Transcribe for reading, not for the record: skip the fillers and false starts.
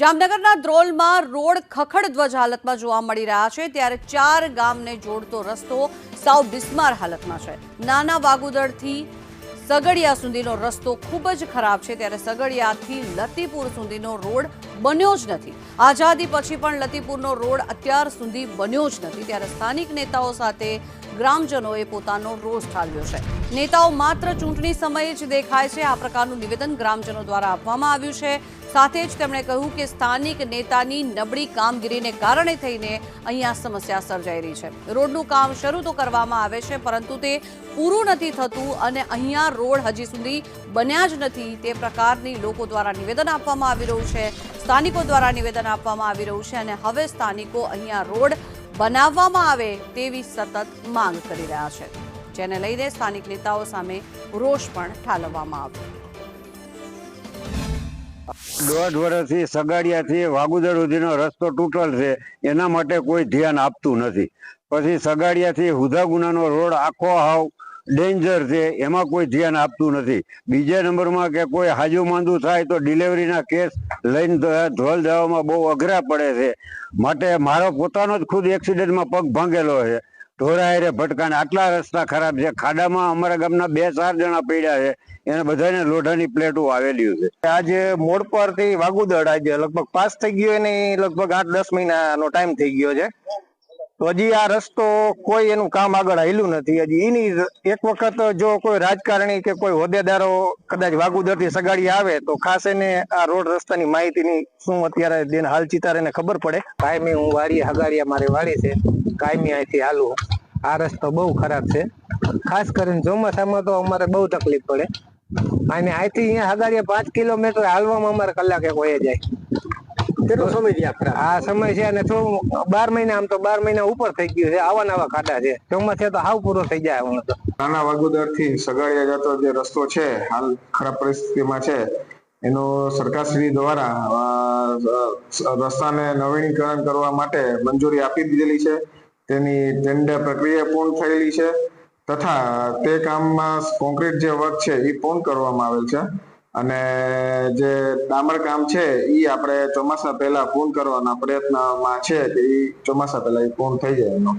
જામનગરના ધ્રોલમાં રોડ ખખડધ્વજ હાલતમાં જોવા મળી રહ્યા છે ત્યારે 4 ગામને જોડતો રસ્તો સાવ બિસ્માર હાલતમાં છે। નાના વાગુદરથી સગડિયા સુધીનો રસ્તો ખૂબ જ ખરાબ છે ત્યારે સગડિયાથી લતીપુર સુધીનો રોડ બન્યો જ નથી। આઝાદી પછી પણ લતીપુરનો રોડ અત્યાર સુધી બન્યો જ નથી ત્યારે સ્થાનિક નેતાઓ સાથે ગ્રામજનોએ પોતાનો રોષ ઠાલવ્યો છે। નેતાઓ માત્ર ચૂંટણી સમયે જ દેખાય છે આ પ્રકારનું નિવેદન ગ્રામજનો દ્વારા આપવામાં આવ્યું છે। સાથે જ તેમણે કહ્યું કે સ્થાનિક નેતાની નબળી કામગીરીને કારણે થઈને અહીંયા સમસ્યા સર્જાઈ રહી છે। રોડનું કામ શરૂ તો કરવામાં આવે છે પરંતુ તે પૂરું નથી થતું અને અહીંયા રોડ હજી સુધી બન્યા જ નથી તે પ્રકારની લોકો દ્વારા નિવેદન આપવામાં આવી રહ્યું છે। સ્થાનિકો દ્વારા નિવેદન આપવામાં આવી રહ્યું છે અને હવે સ્થાનિકો અહીંયા રોડ બનાવવામાં આવે તેવી સતત માંગ કરી રહ્યા છે જેને લઈને સ્થાનિક નેતાઓ સામે રોષ પણ ઠાલવવામાં આવ્યો। 1.5 વર્ષથી સગાડિયાથી વાગુદર સુધીનો રસ્તો તૂટેલ છે એના માટે કોઈ ધ્યાન આપતું નથી। પછી સગાડિયાથી હુધાગુનાનો રોડ આખો હાવ ડેન્જર છે એમાં કોઈ ધ્યાન આપતું નથી। બીજા નંબરમાં કે કોઈ હાજુ માંદું થાય તો ડિલિવરીના કેસ લઈને ધોલ દેવામાં બહુ અઘરા પડે છે। માટે મારો પોતાનો જ ખુદ એક્સિડન્ટમાં પગ ભાંગેલો છે। ઢોરાયરે ભટકાને આટલા રસ્તા ખરાબ છે। ખાડામાં અમારા ગામના 2-4 જણા પડ્યા છે એને બધાને લોઢાની પ્લેટો આવેલી છે। આજે મોડ પરથી વાગુદર આજે લગભગ પાસ થઈ ગયો એને લગભગ 8-10 મહિનાનો ટાઈમ થઈ ગયો છે તો હજી આ રસ્તો કોઈ એનું કામ આગળ હાલ્યું નથી। હજી એની એક વખત જો કોઈ રાજકારણી કે કોઈ હોદ્દેદારો કદાચ વાગુદર થી સગાડી આવે તો ખાસ એને આ રોડ રસ્તાની માહિતીની શું અત્યારે દિન હાલ ચિતાર એને ખબર પડે। કાયમી હું વાડી હગાડિયા મારી વાડી છે કાયમી અહીંથી હાલું। આ રસ્તો બહુ ખરાબ છે ખાસ કરીને ચોમાસામાં તો અમારે બહુ તકલીફ પડે અને અહીંથી અહીંયા હગાડિયા 5 કિલોમીટર હાલવામાં અમારે કલાક એક વહી જાય। કેટલો સમય થયા ખરા આ સમય છે અને 12 મહિના આમ તો 12 મહિના ઉપર થઈ ગયું છે। આવા નવા ખાડા છે ચોમાસે તો હાવ પૂરો થઈ જાય હું તો। નાના વાગુદર થી સગાડિયા જતો જે રસ્તો છે હાલ ખરાબ પરિસ્થિતિમાં છે એનો સરકારશ્રી દ્વારા રસ્તાને નવીનીકરણ કરવા માટે મંજૂરી આપી દીધેલી છે। તેની ટેન્ડર પ્રક્રિયા પૂર્ણ થયેલી છે તથા તે કામમાં કોન્ક્રીટ જે વર્ક છે એ પૂર્ણ કરવામાં આવેલ છે અને જે ડામર કામ છે એ આપણે ચોમાસા પહેલા પૂર્ણ કરવાના પ્રયત્નમાં છે કે એ ચોમાસા પહેલા એ પૂર્ણ થઈ જાય એનો।